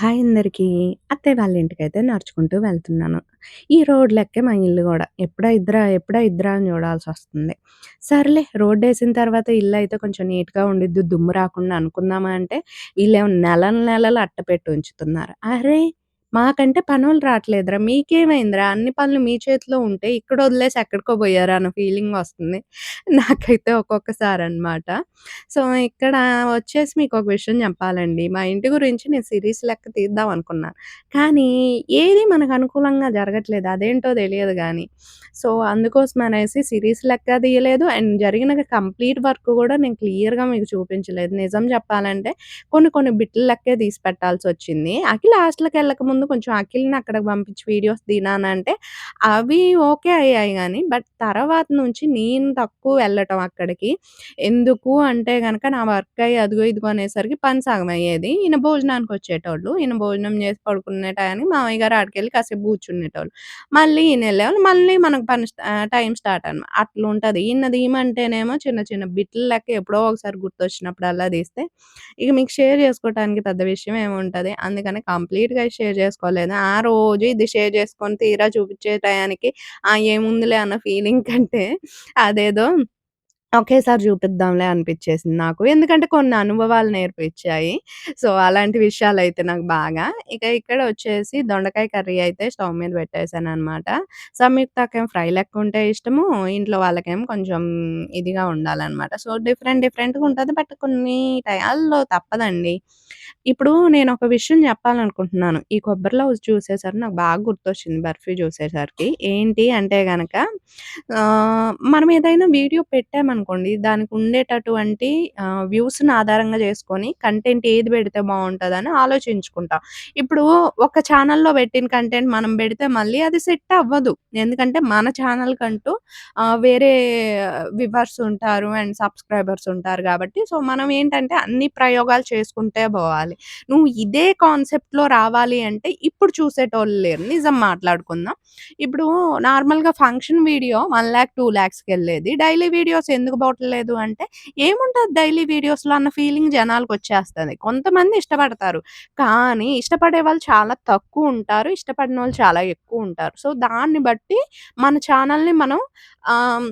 Hi అందరికీ. అత్తయ్య వాళ్ళ ఇంటికైతే నడుచుకుంటూ వెళ్తున్నాను. ఈ రోడ్లెక్కే మా ఇల్లు గూడా. ఎప్పుడా ఇద్దరా అని జూడాల్సొస్తుంది. సర్లే రోడ్డేసిన తర్వాత ఇల్లయితే కొంచెం నీట్‌గా ఉండిద్ది, దుమ్ము రాకుండా అనుకుందామా అంటే, వీళ్ళేమో నెలలు నెలలు అట్టపెట్టి ఉంచుతున్నారు. అరే! మాకంటే పనోళ్ళు రాట్లేదురా! మీకేమైందిరా? అన్ని పనులు మీ చేతిలో ఉంటే ఇక్కడొదిలేసి ఎక్కడికో బోయారా అన్న ఫీలింగొస్తుంది. నాకైతే ఒక్కొక్కసారనమాట. సో, ఇక్కడ వచ్చేసి మీకొక విషయం జెప్పాలండి. మా ఇంటి గురించి నేను సీరీస్ లెక్క తీద్దాం అనుకున్నాను. కానీ ఏది మనకు అనుకూలంగా జరగట్లేదు. అదేంటో తెలియదు గానీ. సో, అందుకోసమనేసి సీరీస్ లెక్క తీయలేదు. అండ్ జరిగిన కంప్లీట్ వర్క్ గూడా నేను క్లియర్‌గా మీకు చూపించలేదు. నిజం చెప్పాలంటే కొన్ని కొన్ని బిట్ల లెక్కే తీసి పెట్టాల్సొచ్చింది. అఖిల్ హాస్టల్‌కెళ్ళకముందు కొంచెం అఖిల్‌ని అక్కడికి పంపించి వీడియోస్ తినానంటే అవి ఓకే అయ్యాయి గానీ, బట్ తర్వాత నుంచి నేను తక్కువ వెళ్ళటం అక్కడికి. ఎందుకు అంటే గనక నా వర్క్ అయ్యి అదిగో ఇదిగో అనేసరికి పని సగమయ్యేది. ఈయన భోజనానికొచ్చేటోళ్ళు. ఈయన భోజనం చేసి పడుకునే టయానికి మామయ్య గారు ఆడికెళ్ళి కాసేపు కూర్చునేటోళ్ళు. మళ్ళీ ఈయనెళ్ళేవాళ్ళు. మళ్ళీ మనకు టైం స్టార్ట్ అనమాట. అట్లుంటది. ఈయన తీయమంటేనేమో చిన్న చిన్న బిట్ల లెక్క ఎప్పుడో ఒకసారి గుర్తొచ్చినప్పుడల్లా తీస్తే, ఇక మీకు షేర్ చేసుకోవటానికి పెద్ద విషయం ఏముంటది. అందుకని కంప్లీట్‌గా షేర్ చేసుకోలేదు. ఆ రోజు ఇది షేర్ చేసుకొని తీరా చూపించే టయానికి ఏముందిలే అన్న ఫీలింగ్ కంటే అదేదో ఒకేసారి చూపిద్దాంలే అనిపిచ్చేసింది నాకు. ఎందుకంటే కొన్ని అనుభవాలు నేర్పించాయి. సో, అలాంటి విషయాలైతే నాకు బాగా. ఇక ఇక్కడ వచ్చేసి దొండకాయ కర్రీ అయితే స్టవ్ మీద పెట్టేసాననమాట. సంయుక్తకేమో ఫ్రై లెక్కుంటే ఇష్టము. ఇంట్లో వాళ్ళకేమో కొంచెం ఇదిగా ఉండాలనమాట. సో, డిఫరెంట్ డిఫరెంట్‌గా ఉంటది. బట్ కొన్ని టయాల్లో తప్పదండి. ఇప్పుడు నేనొక విషయం చెప్పాలనుకుంటున్నాను. ఈ కొబ్బరి లవుజు చూసేసరికి నాకు బాగా గుర్తొచ్చింది బర్ఫీ చూసేసరికి. ఏంటి అంటే గనక మనం ఏదైనా వీడియో పెట్టామనుకోండి, దానికి ఉండేటటువంటి వ్యూస్‌ని ఆధారంగా చేసుకొని కంటెంట్ ఏది పెడితే బావుంటదని ఆలోచించుకుంటా. ఇప్పుడు ఒక ఛానెల్‌లో పెట్టిన కంటెంట్ మనం పెడితే మళ్ళీ అది సెట్ అవ్వదు. ఎందుకంటే మన ఛానెల్‌కంటూ వేరే వ్యూవర్స్ ఉంటారు అండ్ సబ్‌స్క్రైబర్స్ ఉంటారు గాబట్టి, సో, మనం ఏంటంటే అన్ని ప్రయోగాలు చేసుకుంటే బోవాలి. నువ్వు ఇదే కాన్సెప్ట్‌లో రావాలి అంటే ఇప్పుడు చూసేటోళ్ళు లేరు. నిజం మాట్లాడుకుందాం. ఇప్పుడు నార్మల్‌గా ఫంక్షన్ వీడియో 1,00,000, 2,00,000కెళ్ళేది. డైలీ వీడియోస్ ఎందుకు పోవట్లేదు అంటే, ఏముంటది డైలీ వీడియోస్‌లో అన్న ఫీలింగ్ జనాలకొచ్చేస్తది. కొంతమంది ఇష్టపడతారు. కానీ ఇష్టపడే వాళ్ళు చాలా తక్కువుంటారు. ఇష్టపడినోళ్ళు చాలా ఎక్కువుంటారు. సో, దాన్ని బట్టి మన ఛానల్‌ని మనం ఆహ్,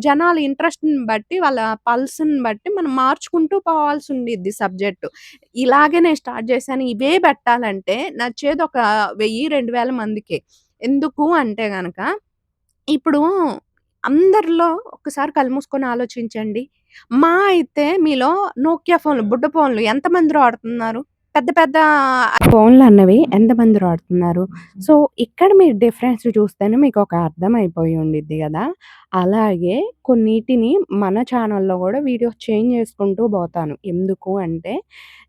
జనాల ఇంట్రెస్ట్‌ని బట్టి, వాళ్ళ పల్స్‌ని బట్టి మనం మార్చుకుంటూ పోవాల్సుండిద్ది సబ్జెక్టు. ఇలాగే నేను స్టార్ట్ చేశాను. ఇవే పెట్టాలంటే నచ్చేదొక 1000, 2000 మందికే. ఎందుకు అంటే గనక, ఇప్పుడు అందరిలో ఒక్కసారి కళ్ళు మూసుకొని ఆలోచించండి. అయితే మీలో నోకియా ఫోన్‌లు, బుడ్డ ఫోన్‌లు ఎంతమంది వాడుతున్నారు? పెద్ద పెద్ద ఫోన్‌లన్నవి ఎంతమంది వాడుతున్నారు? సో, ఇక్కడ మీరు డిఫరెన్స్ చూస్తేనే మీకొక అర్థమైపోయి ఉండిద్ది గదా! అలాగే కొన్నిటిని మన ఛానల్‌లో గూడా వీడియోస్ చేంజ్ చేసుకుంటూ బోతాను. ఎందుకు అంటే,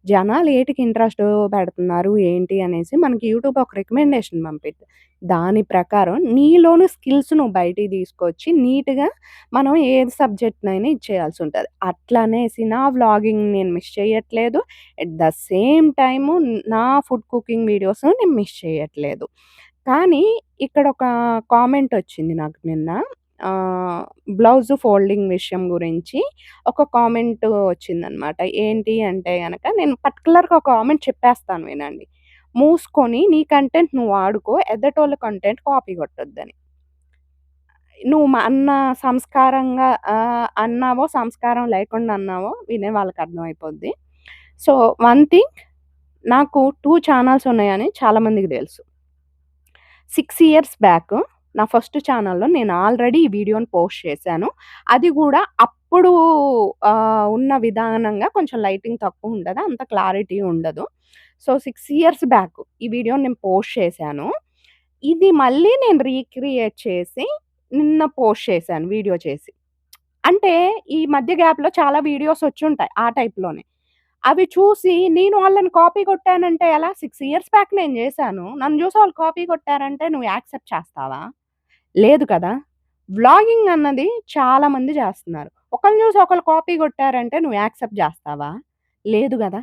జనాలు ఏటికి ఇంట్రెస్ట్ పెడుతున్నారు, ఏంటి అనేసి మనకి యూట్యూబ్ ఒక రికమెండేషన్ పంపిద్ది. దాని ప్రకారం నీలోని స్కిల్స్ నువ్వు బయటికి తీసుకొచ్చి నీట్‌గా మనం ఏ సబ్జెక్ట్‌నైనా ఇచ్చేయాల్సుంటది. అట్లనేసి నా వ్లాగింగ్ నేను మిస్ చేయట్లేదు. ఎట్ ద సేమ్ టైము నా ఫుడ్ కుకింగ్ వీడియోస్ నేను మిస్ చేయట్లేదు. కానీ ఇక్కడొక కామెంటొచ్చింది నాకు నిన్న. ఆహ్, బ్లౌజ్ ఫోల్డింగ్ విషయం గురించి ఒక కామెంట్ వచ్చిందనమాట. ఏంటి అంటే గనక నేను పర్టిక్యులర్‌గా ఒక కామెంట్ చెప్పేస్తాను వినండి. మూసుకొని నీ కంటెంట్ నువ్వు వాడుకో. ఎదుటోళ్ళ కంటెంట్ కాపీ కొట్టొద్దని. నువ్వు అన్న సంస్కారంగా అన్నావో, సంస్కారం లేకుండా అన్నావో వినే వాళ్ళకి అర్థమైపోద్ది. సో, వన్ థింగ్ నాకు 2 ఛానెల్స్ ఉన్నాయని చాలా మందికి తెలుసు. 6 ఇయర్స్ బ్యాక్ నా ఫస్ట్ ఛానెల్‌లో నేను ఆల్రెడీ ఈ వీడియోని పోస్ట్ చేశాను. అది గూడా అప్పుడు ఉన్న విధానంగా కొంచెం లైటింగ్ తక్కువుంటది. అంత క్లారిటీ ఉండదు. సో, 6 ఇయర్స్ బ్యాక్ ఈ వీడియోని నేను పోస్ట్ చేశాను. ఇది మళ్ళీ నేను రీక్రియేట్ చేసి నిన్న పోస్ట్ చేశాను వీడియో చేసి. అంటే ఈ మధ్య గ్యాప్‌లో చాలా వీడియోస్ వచ్చుంటాయి ఆ టైప్‌లోనే. అవి చూసి నేను వాళ్ళని కాపీ కొట్టానంటే ఎలా? 6 ఇయర్స్ బ్యాక్ నేను జేశాను. నన్ను జూసి వాళ్ళు కాపీ కొట్టారంటే నువ్వు యాక్సెప్ట్ చేస్తావా? లేదు కదా! వ్లాగింగ్ అన్నది చాలా మంది జేస్తున్నారు. ఒకళ్ళని జూసి ఒకళ్ళు కాపీ కొట్టారంటే నువ్వు యాక్సెప్ట్ జేస్తావా? లేదు గదా!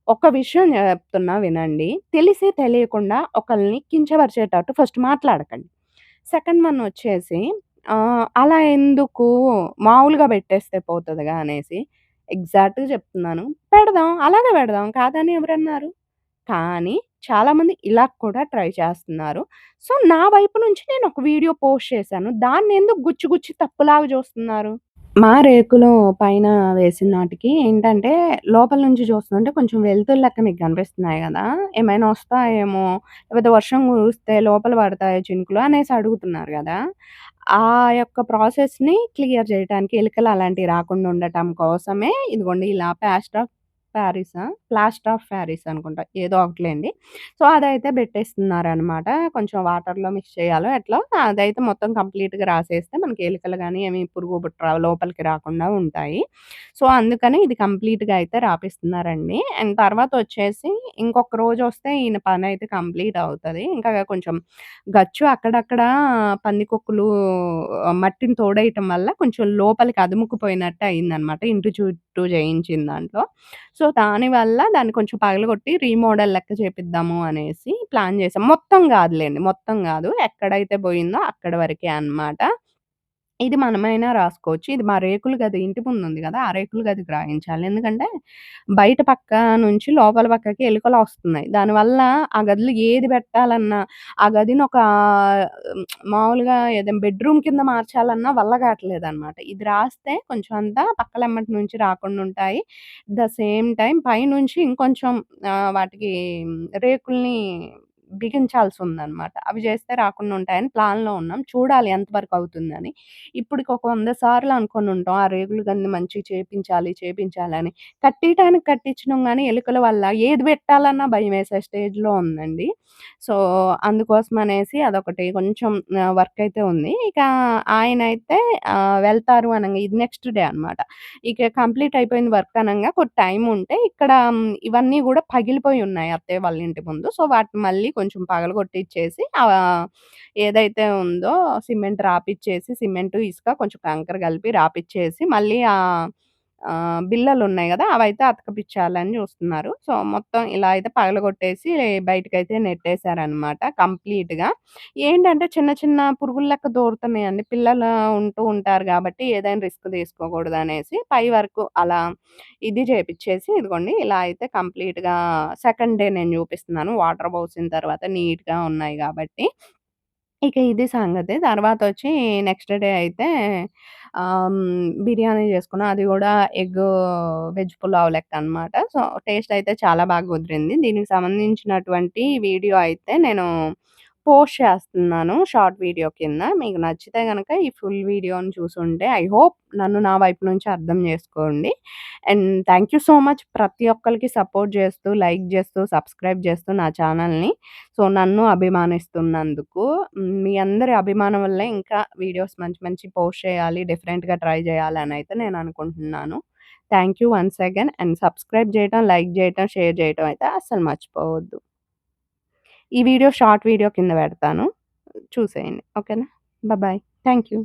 ఒక విషయం చెప్తున్నా వినండి. తెలిసి తెలియకుండా ఒకళ్ళని కించపరిచేటట్టు ఫస్ట్ మాట్లాడకండి. సెకండ్ వన్ వచ్చేసి అలా ఎందుకు మామూలుగా పెట్టేస్తే పోతదిగా అనేసి ఎగ్జాక్ట్‌గా చెప్తున్నాను. పెడదాం. అలాగే పెడదాం. కాదని ఎవరన్నారు? కానీ చాలామంది ఇలా కూడా ట్రై చేస్తున్నారు. సో, నా వైపు నుంచి నేనొక వీడియో పోస్ట్ చేశాను. దాన్నెందుకు గుచ్చి గుచ్చి తప్పులాగా చూస్తున్నారు? మా రేకులు పైన వేసిన నాటికి ఏంటంటే, లోపల నుంచి చూస్తుంటే కొంచెం వెలుతురు లెక్క మీకు కనిపిస్తున్నాయి గదా! ఏమైనా వస్తాయేమో, లేకపోతే వర్షం కురిస్తే లోపల పడతాయా చినుకులు అనేసి అడుగుతున్నారు గదా! ఆ యొక్క ప్రాసెస్‌ని క్లియర్ జేయటానికి ఎలుకలు అలాంటివి రాకుండా ఉండటం కోసమే ఇదిగోండి ఇలా ప్లాస్టర్ ఆఫ్ పారిస్ అనుకుంటా. ఏదో ఒకటిలెండి. సో, అదైతే బెట్టేస్తున్నారనమాట. కొంచెం వాటర్‌లో మిక్స్ చేయాలో ఎట్లో అదైతే మొత్తం కంప్లీట్‌గా రాసేస్తే మనకి ఎలుకలు గాని, ఏమి పురుగు, బుట్ర లోపలికి రాకుండా ఉంటాయి. సో, అందుకని ఇది కంప్లీట్‌గా అయితే రాపిస్తున్నారండి. అండ్ తర్వాతొచ్చేసి ఇంకొక రోజొస్తే ఈయన పనైతే కంప్లీట్ అవుతది. ఇంకా కొంచెం గచ్చు అక్కడక్కడ పందికొక్కులు మట్టిని తోడేయటం వల్ల కొంచెం లోపలికి అదుముకుపోయినట్టు అయిందనమాట. ఇంటి చుట్టూ చేయించిన దాంట్లో. సో, దానివల్ల దాన్ని కొంచెం పగలగొట్టి రీమోడల్ లెక్క చేపిద్దాము అనేసి ప్లాన్ చేసాం. మొత్తం గాదులెండి. మొత్తం గాదు. ఎక్కడైతే బోయిందో అక్కడి వరకే అన్నమాట. ఇది మనమైనా రాసుకోవచ్చు. ఇది మా రేకుల గది ఇంటి ముందుంది గదా! ఆ రేకుల గదికి రాయించాలి. ఎందుకంటే, బయట పక్క నుంచి లోపల పక్కకి ఎలుకలొస్తున్నాయి. దానివల్ల ఆ గదిలో ఏది పెట్టాలన్నా, ఆ గదిని ఒక మామూలుగా ఏదైనా బెడ్‌రూమ్ కింద మార్చాలన్నా వల్ల కాట్లేదనమాట. ఇది రాస్తే కొంచెం అంతా పక్కలెమ్మటి నుంచి రాకుండుంటాయి. ద సేమ్ టైమ్ పైనుంచి ఇంకొంచెం వాటికి రేకుల్ని బిగించాల్సుందనమాట. అవి జేస్తే రాకుండా ఉంటాయని ప్లాన్‌లో ఉన్నాం. చూడాలి ఎంతవరకు అవుతుందని. ఇప్పటికి ఒక 100 సార్లు అనుకోనుంటాం. ఆ రేకులు గన్ని మంచిగా చేపించాలని. కట్టియటానికి కట్టించినాం గానీ, ఎలుకల వల్ల ఏది పెట్టాలన్నా భయమేసే స్టేజ్‌లో ఉందండి. సో, అందుకోసమనేసి అదొకటి కొంచెం వర్క్ అయితే ఉంది. ఇక ఆయనైతే వెళ్తారు అనంగా ఇది నెక్స్ట్ డే అనమాట. ఇక కంప్లీట్ అయిపోయింది వర్క్ అనంగా కొద్ది టైం ఉంటే ఇక్కడ ఇవన్నీ గూడా పగిలిపోయి ఉన్నాయి అత్తయ్య వాళ్ళ ఇంటి ముందు. సో, వాటిని మళ్ళీ కొంచెం పగలగొట్టిచ్చేసి ఏదైతే ఉందో సిమెంట్ రాపిచ్చేసి, సిమెంటు, ఇసుక కొంచెం కంకర కలిపి రాపిచ్చేసి, మళ్ళీ బిల్లలున్నాయి గదా! అవైతే అతకపిచ్చాలని జూస్తున్నారు. సో, మొత్తం ఇలా అయితే పగలగొట్టేసి బయటికైతే నెట్టేశారనమాట కంప్లీట్‌గా. ఏంటంటే చిన్న చిన్న పురుగులు లెక్క దూరుతున్నాయండి. పిల్లలు ఉంటూ ఉంటారు గాబట్టి ఏదైనా రిస్క్ తీసుకోకూడదనేసి పై వరకు అలా ఇది చేపిచ్చేసి ఇదిగోండి ఇలా అయితే కంప్లీట్‌గా సెకండ్ డే నేను జూపిస్తున్నాను. వాటర్ పోసిన తర్వాత నీట్‌గా ఉన్నాయి గాబట్టి. ఇక ఇది సంగతి. తర్వాతొచ్చి నెక్స్ట్ డే అయితే బిర్యానీ చేసుకున్నా. అది గూడా వెజ్ పులావ్ లెక్కనమాట. సో, టేస్ట్ అయితే చాలా బాగా కుదిరింది. దీనికి సంబంధించినటువంటి వీడియో అయితే నేను పోస్ట్ చేస్తున్నాను షార్ట్ వీడియో కింద. మీకు నచ్చితే గనక ఈ ఫుల్ వీడియోని చూసుంటే ఐ హోప్ నన్ను నా వైపు నుంచి అర్థం జేసుకోండి. And thank you so much ప్రతి ఒక్కళ్ళకి సపోర్ట్ జేస్తూ, లైక్ జేస్తూ, సబ్స్క్రైబ్ జేస్తూ నా ఛానల్‌ని. సో, నన్ను అభిమానిస్తున్నందుకు. మీ అందరి అభిమానం వల్లే ఇంకా వీడియోస్ మంచి మంచి పోస్ట్ చేయాలి, డిఫరెంట్‌గా ట్రై చేయాలనైతే నేననుకుంటున్నాను. Thank you once again and subscribe చేయటం, లైక్ జేయటం, షేర్ జేయటం అయితే అస్సలు మర్చిపోవద్దు. ఈ వీడియో షార్ట్ వీడియో కింద పెడతాను. చూసేయండి. ఓకేనా? బాయ్. Thank you.